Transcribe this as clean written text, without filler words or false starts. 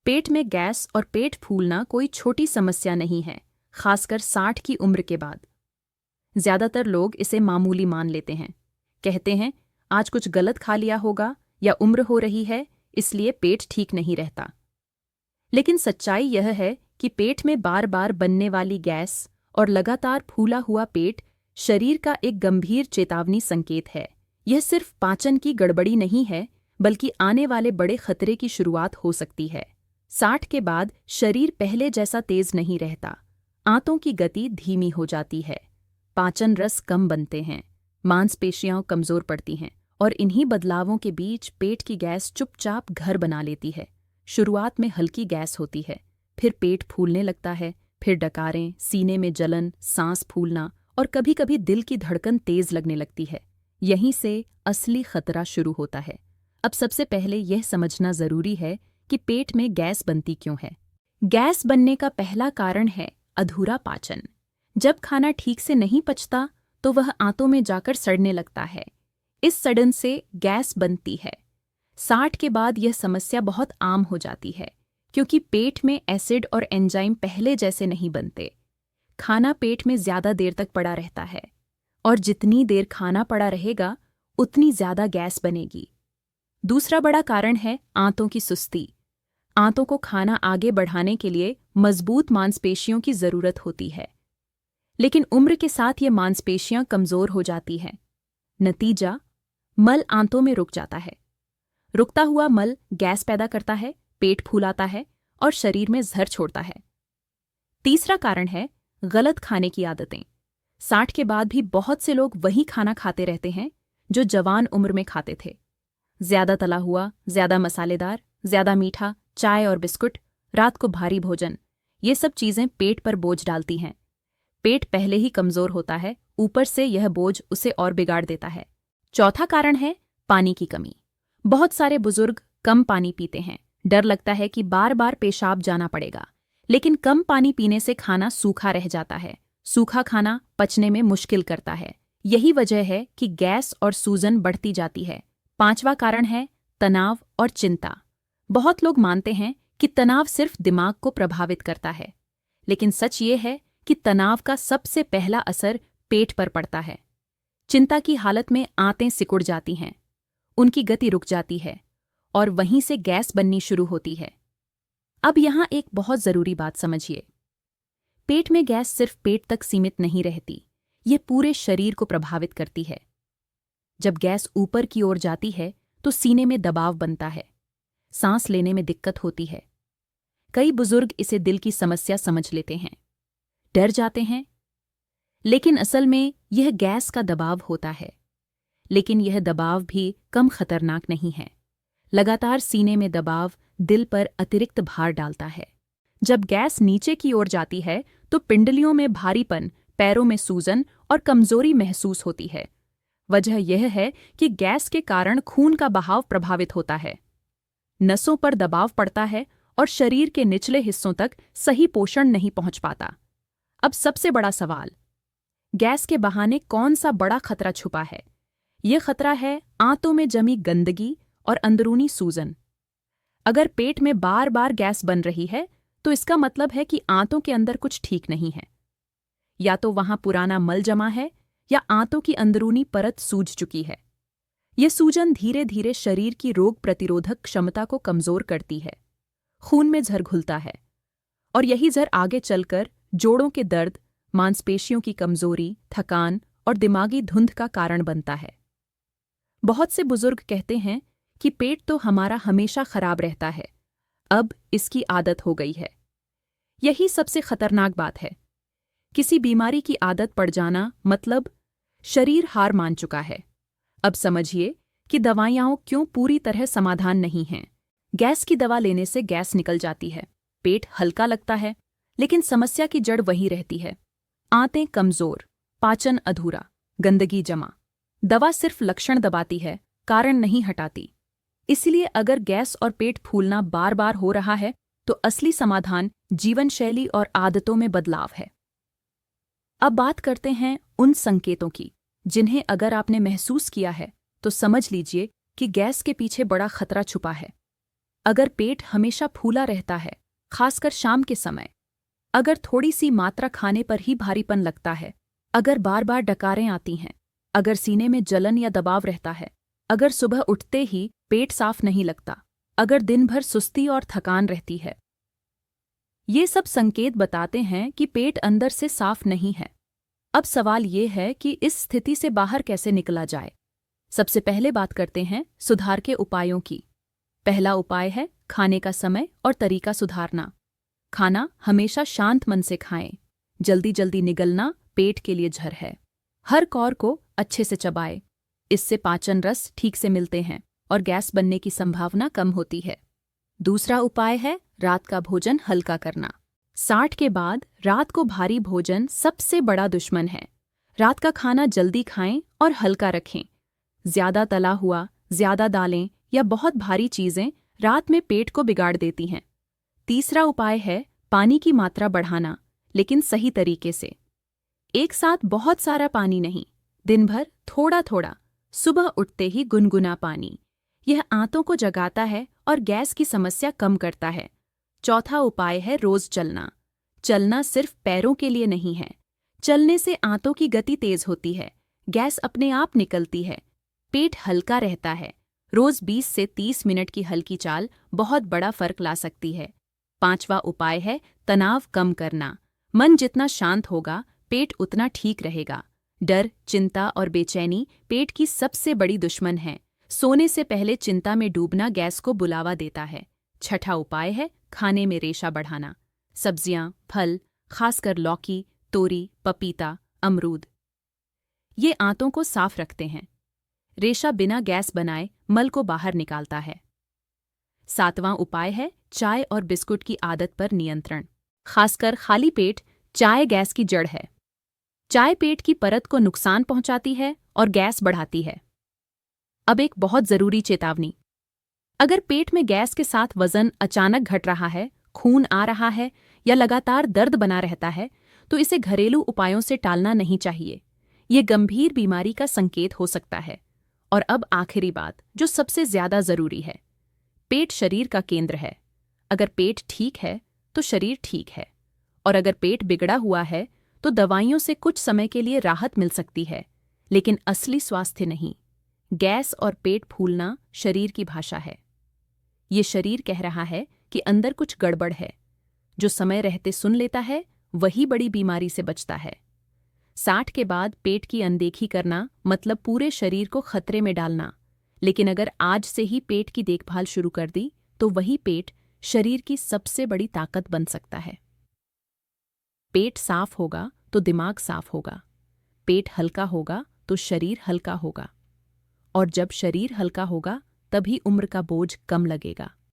पेट में गैस और पेट फूलना कोई छोटी समस्या नहीं है, खासकर 60 की उम्र के बाद। ज्यादातर लोग इसे मामूली मान लेते हैं। कहते हैं आज कुछ गलत खा लिया होगा या उम्र हो रही है इसलिए पेट ठीक नहीं रहता। लेकिन सच्चाई यह है कि पेट में बार बार बनने वाली गैस और लगातार फूला हुआ पेट शरीर का एक गंभीर चेतावनी संकेत है। यह सिर्फ पाचन की गड़बड़ी नहीं है, बल्कि आने वाले बड़े खतरे की शुरुआत हो सकती है। 60 के बाद शरीर पहले जैसा तेज नहीं रहता, आंतों की गति धीमी हो जाती है, पाचन रस कम बनते हैं, मांसपेशियां कमजोर पड़ती हैं और इन्हीं बदलावों के बीच पेट की गैस चुपचाप घर बना लेती है। शुरुआत में हल्की गैस होती है, फिर पेट फूलने लगता है, फिर डकारें, सीने में जलन, सांस फूलना और कभी कभी दिल की धड़कन तेज लगने लगती है। यहीं से असली खतरा शुरू होता है। अब सबसे पहले यह समझना जरूरी है कि पेट में गैस बनती क्यों है। गैस बनने का पहला कारण है अधूरा पाचन। जब खाना ठीक से नहीं पचता तो वह आंतों में जाकर सड़ने लगता है। इस सड़न से गैस बनती है। 60 के बाद यह समस्या बहुत आम हो जाती है, क्योंकि पेट में एसिड और एंजाइम पहले जैसे नहीं बनते। खाना पेट में ज्यादा देर तक पड़ा रहता है, और जितनी देर खाना पड़ा रहेगा उतनी ज्यादा गैस बनेगी। दूसरा बड़ा कारण है आंतों की सुस्ती। आंतों को खाना आगे बढ़ाने के लिए मजबूत मांसपेशियों की जरूरत होती है, लेकिन उम्र के साथ ये मांसपेशियां कमजोर हो जाती हैं। नतीजा, मल आंतों में रुक जाता है। रुकता हुआ मल गैस पैदा करता है, पेट फूलाता है और शरीर में जहर छोड़ता है। तीसरा कारण है गलत खाने की आदतें। 60 के बाद भी बहुत से लोग वही खाना खाते रहते हैं जो जवान उम्र में खाते थे। ज्यादा तला हुआ, ज्यादा मसालेदार, ज्यादा मीठा, चाय और बिस्कुट, रात को भारी भोजन, ये सब चीजें पेट पर बोझ डालती हैं। पेट पहले ही कमजोर होता है, ऊपर से यह बोझ उसे और बिगाड़ देता है। चौथा कारण है पानी की कमी। बहुत सारे बुजुर्ग कम पानी पीते हैं। डर लगता है कि बार बार पेशाब जाना पड़ेगा, लेकिन कम पानी पीने से खाना सूखा रह जाता है। सूखा खाना पचने में मुश्किल करता है। यही वजह है कि गैस और सूजन बढ़ती जाती है। पांचवा कारण है तनाव और चिंता। बहुत लोग मानते हैं कि तनाव सिर्फ दिमाग को प्रभावित करता है, लेकिन सच ये है कि तनाव का सबसे पहला असर पेट पर पड़ता है। चिंता की हालत में आंतें सिकुड़ जाती हैं, उनकी गति रुक जाती है और वहीं से गैस बननी शुरू होती है। अब यहां एक बहुत जरूरी बात समझिए। पेट में गैस सिर्फ पेट तक सीमित नहीं रहती, ये पूरे शरीर को प्रभावित करती है। जब गैस ऊपर की ओर जाती है तो सीने में दबाव बनता है, सांस लेने में दिक्कत होती है। कई बुजुर्ग इसे दिल की समस्या समझ लेते हैं, डर जाते हैं, लेकिन असल में यह गैस का दबाव होता है। लेकिन यह दबाव भी कम खतरनाक नहीं है। लगातार सीने में दबाव दिल पर अतिरिक्त भार डालता है। जब गैस नीचे की ओर जाती है तो पिंडलियों में भारीपन, पैरों में सूजन और कमजोरी महसूस होती है। वजह यह है कि गैस के कारण खून का बहाव प्रभावित होता है, नसों पर दबाव पड़ता है और शरीर के निचले हिस्सों तक सही पोषण नहीं पहुंच पाता। अब सबसे बड़ा सवाल, गैस के बहाने कौन सा बड़ा खतरा छुपा है? यह खतरा है आंतों में जमी गंदगी और अंदरूनी सूजन। अगर पेट में बार बार गैस बन रही है तो इसका मतलब है कि आंतों के अंदर कुछ ठीक नहीं है। या तो वहां पुराना मल जमा है या आंतों की अंदरूनी परत सूज चुकी है। यह सूजन धीरे धीरे शरीर की रोग प्रतिरोधक क्षमता को कमजोर करती है। खून में जहर घुलता है और यही जहर आगे चलकर जोड़ों के दर्द, मांसपेशियों की कमजोरी, थकान और दिमागी धुंध का कारण बनता है। बहुत से बुजुर्ग कहते हैं कि पेट तो हमारा हमेशा खराब रहता है, अब इसकी आदत हो गई है। यही सबसे खतरनाक बात है। किसी बीमारी की आदत पड़ जाना मतलब शरीर हार मान चुका है। अब समझिए कि दवाइयां क्यों पूरी तरह समाधान नहीं हैं। गैस की दवा लेने से गैस निकल जाती है, पेट हल्का लगता है, लेकिन समस्या की जड़ वही रहती है। आंतें कमजोर, पाचन अधूरा, गंदगी जमा। दवा सिर्फ लक्षण दबाती है, कारण नहीं हटाती। इसलिए अगर गैस और पेट फूलना बार बार हो रहा है तो असली समाधान जीवन शैली और आदतों में बदलाव है। अब बात करते हैं उन संकेतों की जिन्हें अगर आपने महसूस किया है तो समझ लीजिए कि गैस के पीछे बड़ा खतरा छुपा है। अगर पेट हमेशा फूला रहता है, खासकर शाम के समय, अगर थोड़ी सी मात्रा खाने पर ही भारीपन लगता है, अगर बार बार डकारें आती हैं, अगर सीने में जलन या दबाव रहता है, अगर सुबह उठते ही पेट साफ नहीं लगता, अगर दिन भर सुस्ती और थकान रहती है, ये सब संकेत बताते हैं कि पेट अंदर से साफ नहीं है। अब सवाल ये है कि इस स्थिति से बाहर कैसे निकला जाए। सबसे पहले बात करते हैं सुधार के उपायों की। पहला उपाय है खाने का समय और तरीका सुधारना। खाना हमेशा शांत मन से खाएं। जल्दी जल्दी निगलना पेट के लिए जहर है। हर कौर को अच्छे से चबाएं। इससे पाचन रस ठीक से मिलते हैं और गैस बनने की संभावना कम होती है। दूसरा उपाय है रात का भोजन हल्का करना। 60 के बाद रात को भारी भोजन सबसे बड़ा दुश्मन है। रात का खाना जल्दी खाएं और हल्का रखें। ज्यादा तला हुआ, ज्यादा दालें या बहुत भारी चीजें रात में पेट को बिगाड़ देती हैं। तीसरा उपाय है पानी की मात्रा बढ़ाना, लेकिन सही तरीके से। एक साथ बहुत सारा पानी नहीं, दिन भर थोड़ा थोड़ा, सुबह उठते ही गुनगुना पानी। यह आंतों को जगाता है और गैस की समस्या कम करता है। चौथा उपाय है रोज चलना। चलना सिर्फ पैरों के लिए नहीं है। चलने से आंतों की गति तेज होती है, गैस अपने आप निकलती है, पेट हल्का रहता है। रोज 20 से 30 मिनट की हल्की चाल बहुत बड़ा फर्क ला सकती है। पांचवा उपाय है तनाव कम करना। मन जितना शांत होगा, पेट उतना ठीक रहेगा। डर, चिंता और बेचैनी पेट की सबसे बड़ी दुश्मन है। सोने से पहले चिंता में डूबना गैस को बुलावा देता है। छठा उपाय है खाने में रेशा बढ़ाना। सब्जियां, फल, खासकर लौकी, तोरी, पपीता, अमरूद, ये आंतों को साफ रखते हैं। रेशा बिना गैस बनाए मल को बाहर निकालता है। सातवां उपाय है चाय और बिस्कुट की आदत पर नियंत्रण। खासकर खाली पेट चाय गैस की जड़ है। चाय पेट की परत को नुकसान पहुंचाती है और गैस बढ़ाती है। अब एक बहुत जरूरी चेतावनी। अगर पेट में गैस के साथ वजन अचानक घट रहा है, खून आ रहा है या लगातार दर्द बना रहता है, तो इसे घरेलू उपायों से टालना नहीं चाहिए। ये गंभीर बीमारी का संकेत हो सकता है। और अब आखिरी बात, जो सबसे ज्यादा जरूरी है। पेट शरीर का केंद्र है। अगर पेट ठीक है तो शरीर ठीक है, और अगर पेट बिगड़ा हुआ है तो दवाइयों से कुछ समय के लिए राहत मिल सकती है, लेकिन असली स्वास्थ्य नहीं। गैस और पेट फूलना शरीर की भाषा है। ये शरीर कह रहा है कि अंदर कुछ गड़बड़ है। जो समय रहते सुन लेता है, वही बड़ी बीमारी से बचता है। 60 के बाद पेट की अनदेखी करना मतलब पूरे शरीर को खतरे में डालना। लेकिन अगर आज से ही पेट की देखभाल शुरू कर दी, तो वही पेट शरीर की सबसे बड़ी ताकत बन सकता है। पेट साफ होगा तो दिमाग साफ होगा। पेट हल्का होगा तो शरीर हल्का होगा। और जब शरीर हल्का होगा, तभी उम्र का बोझ कम लगेगा।